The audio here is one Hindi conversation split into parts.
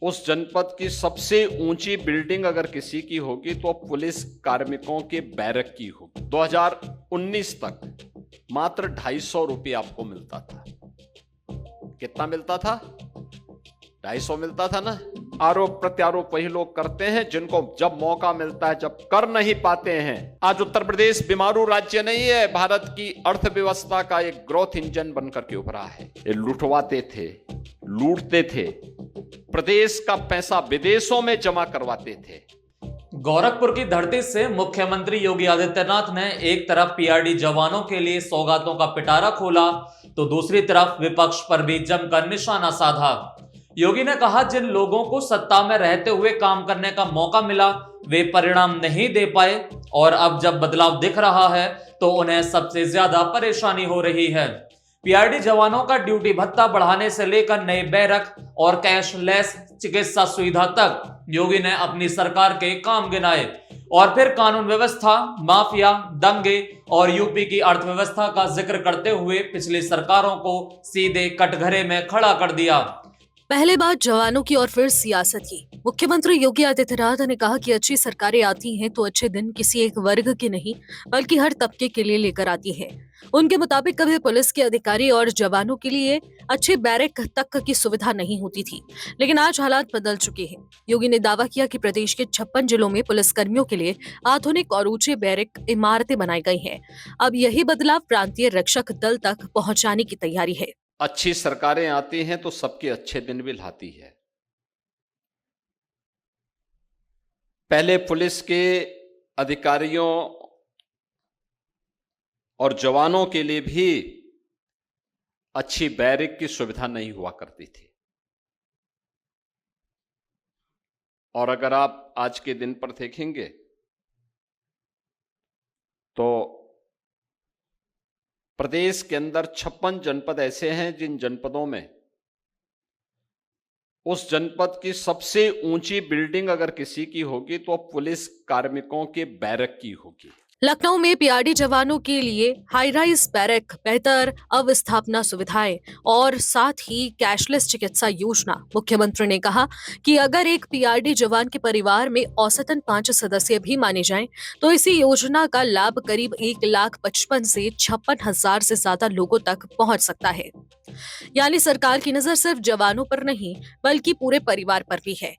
उस जनपद की सबसे ऊंची बिल्डिंग अगर किसी की होगी तो पुलिस कार्मिकों के बैरक की होगी। 2019 तक मात्र 250 रुपये आपको मिलता था। कितना मिलता था? 250 मिलता था ना। आरोप प्रत्यारोप वही लोग करते हैं जिनको जब मौका मिलता है, जब कर नहीं पाते हैं। आज उत्तर प्रदेश बीमारू राज्य नहीं है, भारत की अर्थव्यवस्था का एक ग्रोथ इंजन बनकर के उभरा है। ये लुटवाते थे, लूटते थे, प्रदेश का पैसा विदेशों में जमा करवाते थे। गोरखपुर की धरती से मुख्यमंत्री योगी आदित्यनाथ ने एक तरफ पीआरडी जवानों के लिए सौगातों का पिटारा खोला तो दूसरी तरफ विपक्ष पर भी जमकर निशाना साधा। योगी ने कहा, जिन लोगों को सत्ता में रहते हुए काम करने का मौका मिला वे परिणाम नहीं दे पाए और अब जब बदलाव दिख रहा है तो उन्हें सबसे ज्यादा परेशानी हो रही है। पीआरडी जवानों का ड्यूटी भत्ता बढ़ाने से लेकर नए बैरक और कैशलेस चिकित्सा सुविधा तक योगी ने अपनी सरकार के काम गिनाए और फिर कानून व्यवस्था, माफिया, दंगे और यूपी की अर्थव्यवस्था का जिक्र करते हुए पिछली सरकारों को सीधे कटघरे में खड़ा कर दिया। पहले बात जवानों की और फिर सियासत की। मुख्यमंत्री योगी आदित्यनाथ ने कहा कि अच्छी सरकारें आती हैं तो अच्छे दिन किसी एक वर्ग के नहीं बल्कि हर तबके के लिए लेकर आती है। उनके मुताबिक कभी पुलिस के अधिकारी और जवानों के लिए अच्छे बैरक तक की सुविधा नहीं होती थी, लेकिन आज हालात बदल चुके हैं। योगी ने दावा किया कि प्रदेश के 56 जिलों में पुलिस कर्मियों के लिए आधुनिक और ऊंचे बैरक इमारतें बनाई गई हैं। अब यही बदलाव प्रांतीय रक्षक दल तक पहुंचाने की तैयारी है। अच्छी सरकारें आती हैं तो सबके अच्छे दिन भी लाती है। पहले पुलिस के अधिकारियों और जवानों के लिए भी अच्छी बैरक की सुविधा नहीं हुआ करती थी। और अगर आप आज के दिन पर देखेंगे तो प्रदेश के अंदर 56 जनपद ऐसे हैं जिन जनपदों में उस जनपद की सबसे ऊंची बिल्डिंग अगर किसी की होगी तो पुलिस कार्मिकों के बैरक की होगी। लखनऊ में पीआरडी जवानों के लिए हाई राइज बैरक, बेहतर अवस्थापना सुविधाएं और साथ ही कैशलेस चिकित्सा योजना। मुख्यमंत्री ने कहा कि अगर एक पीआरडी जवान के परिवार में औसतन 5 सदस्य भी माने जाएं, तो इसी योजना का लाभ करीब 1,55,000 से 56,000 से ज्यादा लोगों तक पहुंच सकता है। यानी सरकार की नजर सिर्फ जवानों पर नहीं बल्कि पूरे परिवार पर भी है।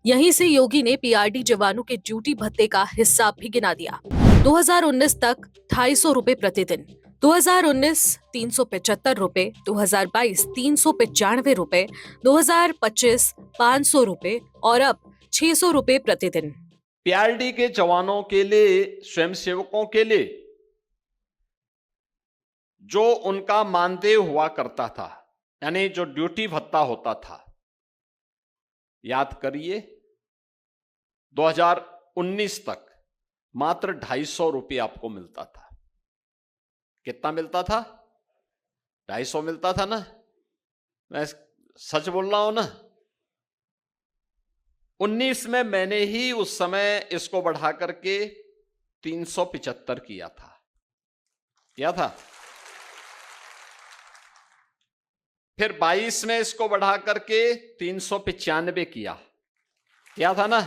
यहीं से योगी ने पीआरडी जवानों के ड्यूटी भत्ते का हिसाब भी गिना दिया। 2019 तक 250 रुपए प्रतिदिन, 2019 375 रुपए, 2022 395 रुपए, 2025 500 रुपए और अब 600 रुपए प्रतिदिन। पीआरडी के जवानों के लिए, स्वयंसेवकों के लिए जो उनका मानदेय हुआ करता था, यानी जो ड्यूटी भत्ता होता था, याद करिए 2019 तक मात्र 250 रुपये आपको मिलता था। कितना मिलता था? 250 मिलता था ना। मैं सच बोल रहा हूं ना। 19 में मैंने ही उस समय इसको बढ़ा करके 375 किया था। फिर 22 में इसको बढ़ा करके 395 किया था ना,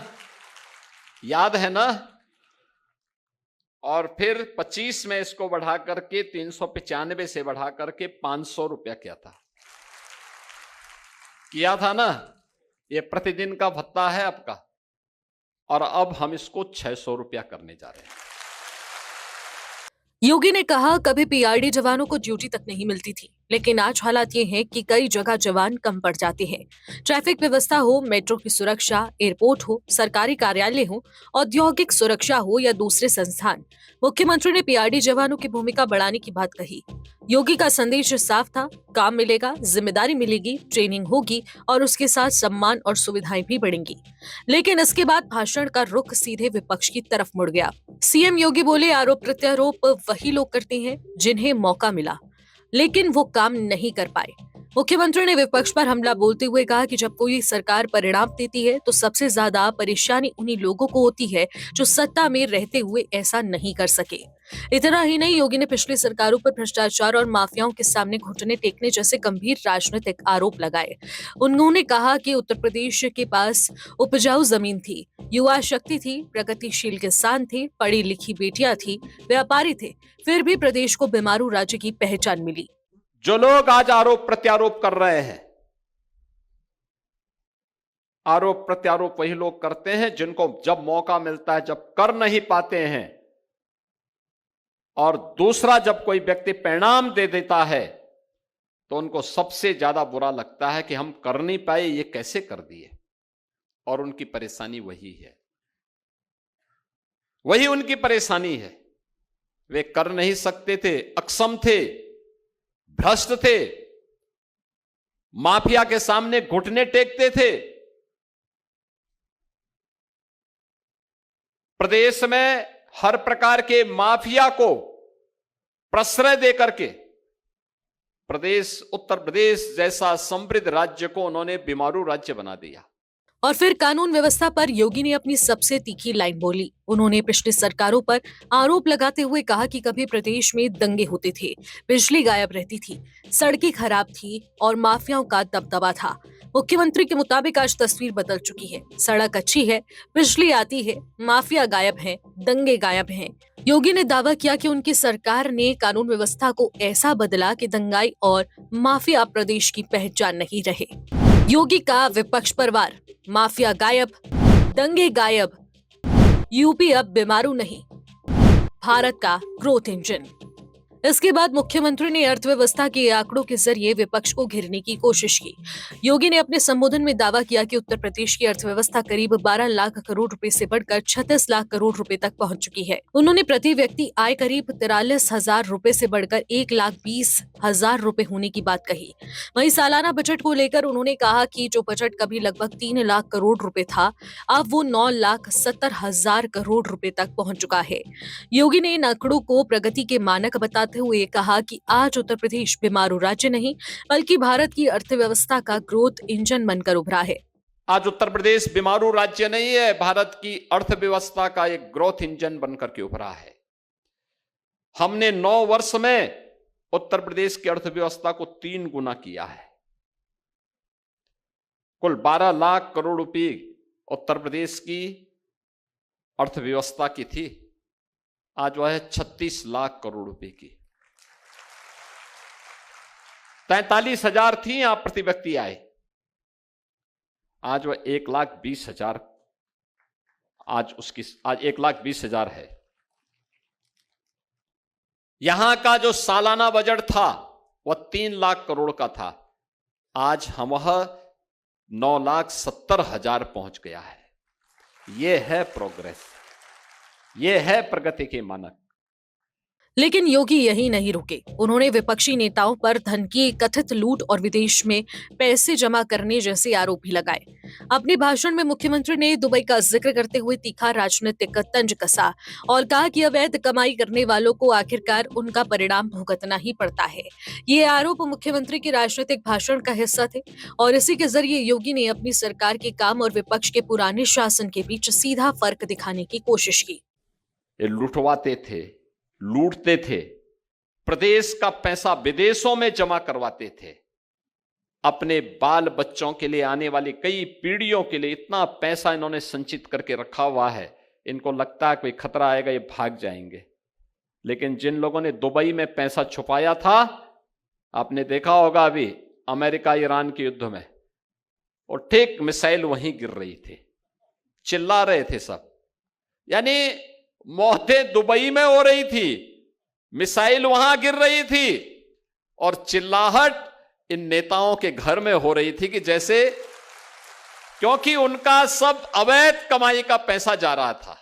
याद है ना। और फिर 25 में इसको बढ़ा करके 395 से बढ़ा करके 500 रुपया किया था ना। ये प्रतिदिन का भत्ता है आपका, और अब हम इसको 600 रुपया करने जा रहे हैं। योगी ने कहा, कभी पीआरडी जवानों को ड्यूटी तक नहीं मिलती थी, लेकिन आज हालात ये हैं कि कई जगह जवान कम पड़ जाते हैं। ट्रैफिक व्यवस्था हो, मेट्रो की सुरक्षा, एयरपोर्ट हो, सरकारी कार्यालय हो, औद्योगिक सुरक्षा हो या दूसरे संस्थान। मुख्यमंत्री ने पीआरडी जवानों की भूमिका बढ़ाने की बात कही। योगी का संदेश साफ था, काम मिलेगा, जिम्मेदारी मिलेगी, ट्रेनिंग होगी और उसके साथ सम्मान और सुविधाएं भी बढ़ेंगी। लेकिन इसके बाद भाषण का रुख सीधे विपक्ष की तरफ मुड़ गया। सीएम योगी बोले, आरोप प्रत्यारोप वही लोग करते हैं जिन्हें मौका मिला, लेकिन वो काम नहीं कर पाए। मुख्यमंत्री ने विपक्ष पर हमला बोलते हुए कहा कि जब कोई सरकार परिणाम देती है तो सबसे ज्यादा परेशानी उन्हीं लोगों को होती है जो सत्ता में रहते हुए ऐसा नहीं कर सके। इतना ही नहीं, योगी ने पिछली सरकारों पर भ्रष्टाचार और माफियाओं के सामने घुटने टेकने जैसे गंभीर राजनीतिक आरोप लगाए। उन्होंने कहा कि उत्तर प्रदेश के पास उपजाऊ जमीन थी, युवा शक्ति थी, प्रगतिशील किसान थे, पढ़ी लिखी बेटियां थी, व्यापारी थे, फिर भी प्रदेश को बीमारू राज्य की पहचान मिली। जो लोग आज आरोप प्रत्यारोप कर रहे हैं, आरोप प्रत्यारोप वही लोग करते हैं जिनको जब मौका मिलता है, जब कर नहीं पाते हैं, और दूसरा जब कोई व्यक्ति परिणाम दे देता है तो उनको सबसे ज्यादा बुरा लगता है कि हम कर नहीं पाए, ये कैसे कर दिए। और उनकी परेशानी वही है, वही उनकी परेशानी है। वे कर नहीं सकते थे, अक्षम थे, भ्रष्ट थे, माफिया के सामने घुटने टेकते थे। प्रदेश में हर प्रकार के माफिया को प्रश्रय देकर के उत्तर प्रदेश जैसा समृद्ध राज्य को उन्होंने बीमारू राज्य बना दिया। और फिर कानून व्यवस्था पर योगी ने अपनी सबसे तीखी लाइन बोली। उन्होंने पिछली सरकारों पर आरोप लगाते हुए कहा कि कभी प्रदेश में दंगे होते थे, बिजली गायब रहती थी, सड़कें खराब थी और माफियाओं का दबदबा था। मुख्यमंत्री के मुताबिक आज तस्वीर बदल चुकी है, सड़क अच्छी है, बिजली आती है, माफिया गायब है, दंगे गायब हैं। योगी ने दावा किया कि उनकी सरकार ने कानून व्यवस्था को ऐसा बदला कि दंगाई और माफिया प्रदेश की पहचान नहीं रहे। योगी का विपक्ष पर वार, माफिया गायब, दंगे गायब, यूपी अब बीमारू नहीं, भारत का ग्रोथ इंजन। इसके बाद मुख्यमंत्री ने अर्थव्यवस्था के आंकड़ों के जरिए विपक्ष को घेरने की कोशिश की। योगी ने अपने संबोधन में दावा किया कि उत्तर प्रदेश की अर्थव्यवस्था करीब 12 लाख करोड़ रुपए से बढ़कर 36 लाख करोड़ रुपए तक पहुंच चुकी है। उन्होंने प्रति व्यक्ति आय करीब 43,000 रुपए से बढ़कर 1,20,000 रुपए होने की बात कही। वहीं सालाना बजट को लेकर उन्होंने कहा कि जो बजट कभी लगभग 3 लाख करोड़ रुपए था, अब वो 9,70,000 करोड़ रुपए तक पहुंच चुका है। योगी ने इन आंकड़ों को प्रगति के मानक बताते हुए कहा कि आज उत्तर प्रदेश बीमारू राज्य नहीं बल्कि भारत की अर्थव्यवस्था का ग्रोथ इंजन बनकर उभरा है। आज उत्तर प्रदेश बीमारू राज्य नहीं है, भारत की अर्थव्यवस्था का एक ग्रोथ इंजन बनकर के उभरा है। हमने 9 वर्ष में उत्तर प्रदेश की अर्थव्यवस्था को 3 गुना किया है। कुल 12 लाख करोड़ रुपए उत्तर प्रदेश की अर्थव्यवस्था की थी, आज वह है 36 लाख करोड़ रुपए की। 43,000 थी यहां प्रति व्यक्ति आए, आज वह 1,20,000, आज 1,20,000 है। यहां का जो सालाना बजट था वह 3 लाख करोड़ का था, आज हम वह 9,70,000 पहुंच गया है। यह है प्रोग्रेस, यह है प्रगति के मानक। लेकिन योगी यही नहीं रुके। उन्होंने विपक्षी नेताओं पर धन की कथित लूट और विदेश में पैसे जमा करने जैसे आरोप भी लगाए। अपने भाषण में मुख्यमंत्री ने दुबई का जिक्र करते हुए तीखा राजनीतिक तंज कसा और कहा कि अवैध कमाई करने वालों को आखिरकार उनका परिणाम भुगतना ही पड़ता है। ये आरोप मुख्यमंत्री के राजनीतिक भाषण का हिस्सा थे और इसी के जरिए योगी ने अपनी सरकार के काम और विपक्ष के पुराने शासन के बीच सीधा फर्क दिखाने की कोशिश की। ये लुटवाते थे, लूटते थे, प्रदेश का पैसा विदेशों में जमा करवाते थे, अपने बाल बच्चों के लिए, आने वाली कई पीढ़ियों के लिए इतना पैसा इन्होंने संचित करके रखा हुआ है, इनको लगता है कोई खतरा आएगा ये भाग जाएंगे। लेकिन जिन लोगों ने दुबई में पैसा छुपाया था, आपने देखा होगा अभी अमेरिका ईरान के युद्ध में, और ठीक मिसाइल वहीं गिर रही थी, चिल्ला रहे थे सब, यानी मौतें दुबई में हो रही थी, मिसाइल वहां गिर रही थी और चिल्लाहट इन नेताओं के घर में हो रही थी कि जैसे, क्योंकि उनका सब अवैध कमाई का पैसा जा रहा था।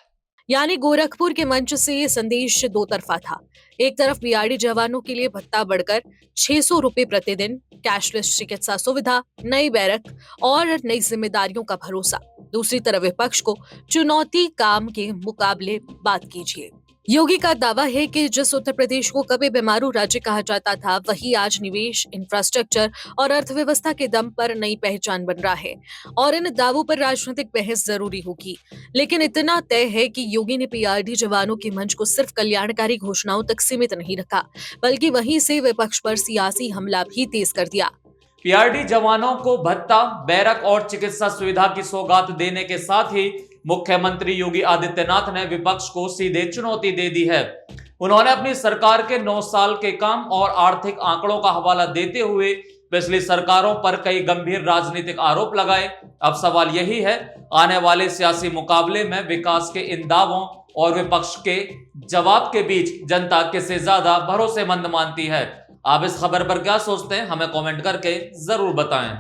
यानी गोरखपुर के मंच से ये संदेश दो तरफा था। एक तरफ बीआरडी जवानों के लिए भत्ता बढ़कर 600 रुपए प्रतिदिन, कैशलेस चिकित्सा सुविधा, नई बैरक और नई जिम्मेदारियों का भरोसा। दूसरी तरफ विपक्ष को चुनौती काम के मुकाबले बात कीजिए। योगी का दावा है कि जिस उत्तर प्रदेश को कभी बीमारू राज्य कहा जाता था, वही आज निवेश, इंफ्रास्ट्रक्चर और अर्थव्यवस्था के दम पर नई पहचान बन रहा है। और इन दावों पर राजनीतिक बहस जरूरी होगी, लेकिन इतना तय है कि योगी ने पीआरडी जवानों के मंच को सिर्फ कल्याणकारी घोषणाओं तक सीमित नहीं रखा, बल्कि वहीं से विपक्ष पर सियासी हमला भी तेज कर दिया। पीआरडी जवानों को भत्ता, बैरक और चिकित्सा सुविधा की सौगात देने के साथ ही मुख्यमंत्री योगी आदित्यनाथ ने विपक्ष को सीधे चुनौती दे दी है। उन्होंने अपनी सरकार के 9 साल के काम और आर्थिक आंकड़ों का हवाला देते हुए पिछली सरकारों पर कई गंभीर राजनीतिक आरोप लगाए। अब सवाल यही है, आने वाले सियासी मुकाबले में विकास के इन दावों और विपक्ष के जवाब के बीच जनता किसे ज्यादा भरोसेमंद मानती है। आप इस खबर पर क्या सोचते हैं, हमें कमेंट करके जरूर बताएं।